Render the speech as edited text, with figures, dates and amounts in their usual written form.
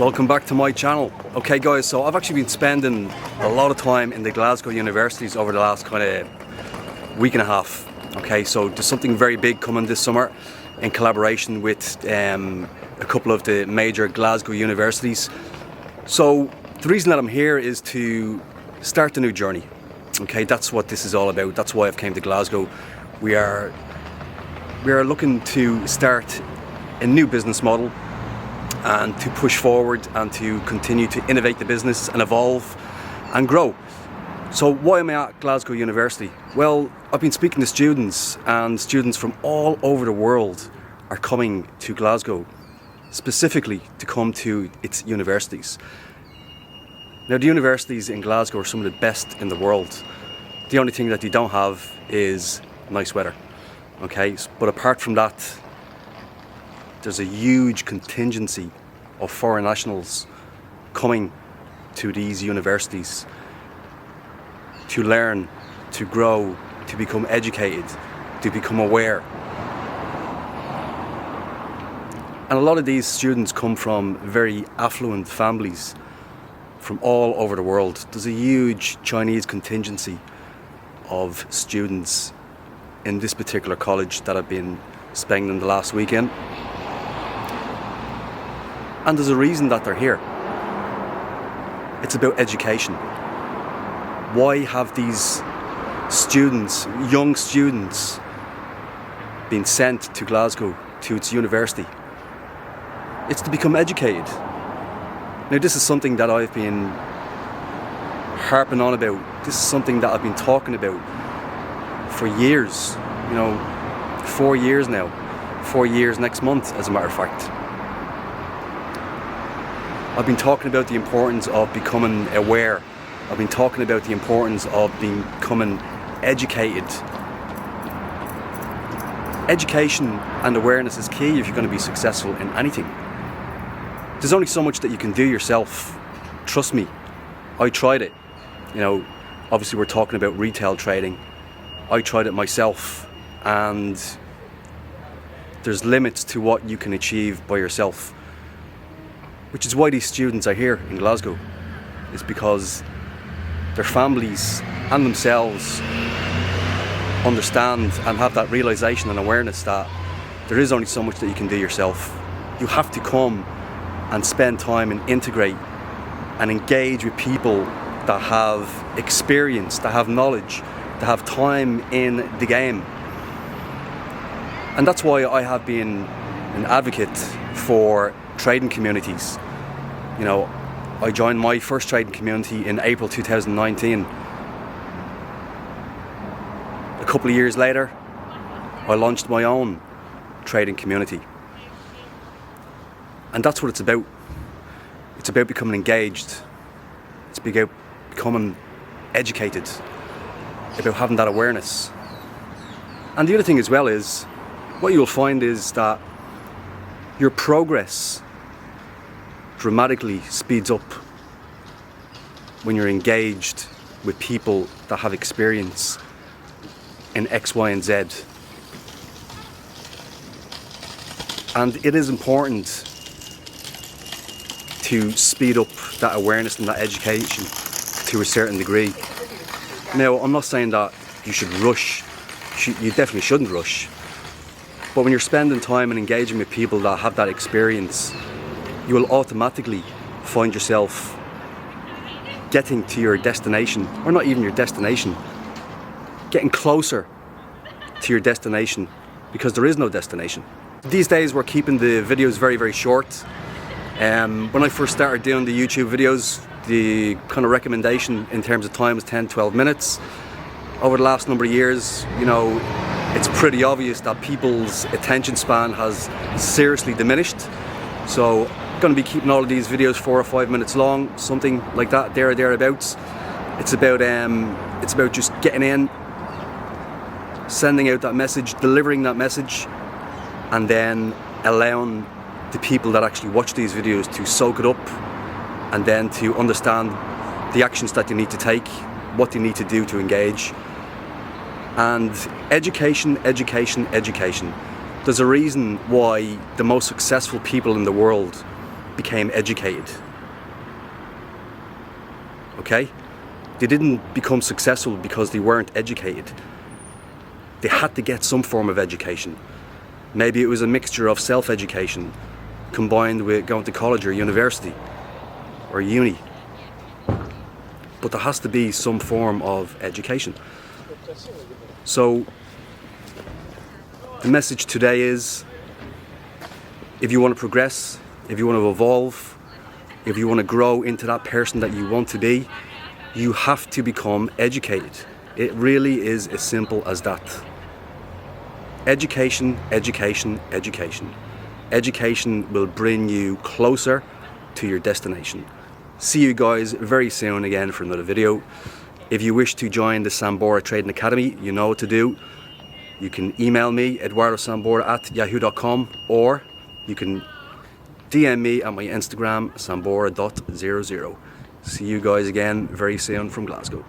Welcome back to my channel. Okay guys, so I've actually been spending a lot of time in the Glasgow universities over the last kind of week and a half. Okay, so there's something very big coming this summer in collaboration with a couple of the major Glasgow universities. So the reason that I'm here is to start a new journey. Okay, that's what this is all about. That's why I've came to Glasgow. We are looking to start a new business model and to push forward and to continue to innovate the business and evolve and grow. So why am I at Glasgow University? Well, I've been speaking to students, and students from all over the world are coming to Glasgow specifically to come to its universities. Now, the universities in Glasgow are some of the best in the world. The only thing that they don't have is nice weather. Okay, but apart from that, there's a huge contingency of foreign nationals coming to these universities to learn, to grow, to become educated, to become aware. And a lot of these students come from very affluent families from all over the world. There's a huge Chinese contingency of students in this particular college that I've been spending the last weekend. And there's a reason that they're here. It's about education. Why have these students, young students, been sent to Glasgow, to its university? It's to become educated. Now, this is something that I've been harping on about. This is something that I've been talking about for years. 4 years now. 4 years next month, as a matter of fact. I've been talking about the importance of becoming aware. I've been talking about the importance of becoming educated. Education and awareness is key if you're going to be successful in anything. There's only so much that you can do yourself. Trust me, I tried it. Obviously we're talking about retail trading. I tried it myself, and there's limits to what you can achieve by yourself. Which is why these students are here in Glasgow. It's because their families and themselves understand and have that realization and awareness that there is only so much that you can do yourself. You have to come and spend time and integrate and engage with people that have experience, that have knowledge, that have time in the game. And that's why I have been an advocate for trading communities. I joined my first trading community in April 2019. A couple of years later, I launched my own trading community. And that's what it's about. It's about becoming engaged. It's about becoming educated, about having that awareness. And the other thing as well is, what you'll find is that your progress dramatically speeds up when you're engaged with people that have experience in X, Y, and Z. And it is important to speed up that awareness and that education to a certain degree. Now, I'm not saying that you should rush. You definitely shouldn't rush. But when you're spending time and engaging with people that have that experience, you will automatically find yourself getting to your destination, or not even your destination, getting closer to your destination, because there is no destination. These days we're keeping the videos very, very short. When I first started doing the YouTube videos, the kind of recommendation in terms of time was 10-12 minutes. Over the last number of years, it's pretty obvious that people's attention span has seriously diminished. So I'm going to be keeping all of these videos 4 or 5 minutes long, something like that, there or thereabouts. It's about just getting in, sending out that message, delivering that message, and then allowing the people that actually watch these videos to soak it up, and then to understand the actions that they need to take, what they need to do to engage. And education, education, education. There's a reason why the most successful people in the world became educated. Okay? They didn't become successful because they weren't educated. They had to get some form of education. Maybe it was a mixture of self-education combined with going to college or university or uni. But there has to be some form of education. So the message today is, if you want to progress, if you want to evolve, if you want to grow into that person that you want to be, you have to become educated. It really is as simple as that. Education, education, education. Education will bring you closer to your destination. See you guys very soon again for another video. If you wish to join the Sambora Trading Academy, you know what to do. You can email me, eduardosambora@yahoo.com, or you can DM me at my Instagram, sambora.00. See you guys again very soon from Glasgow.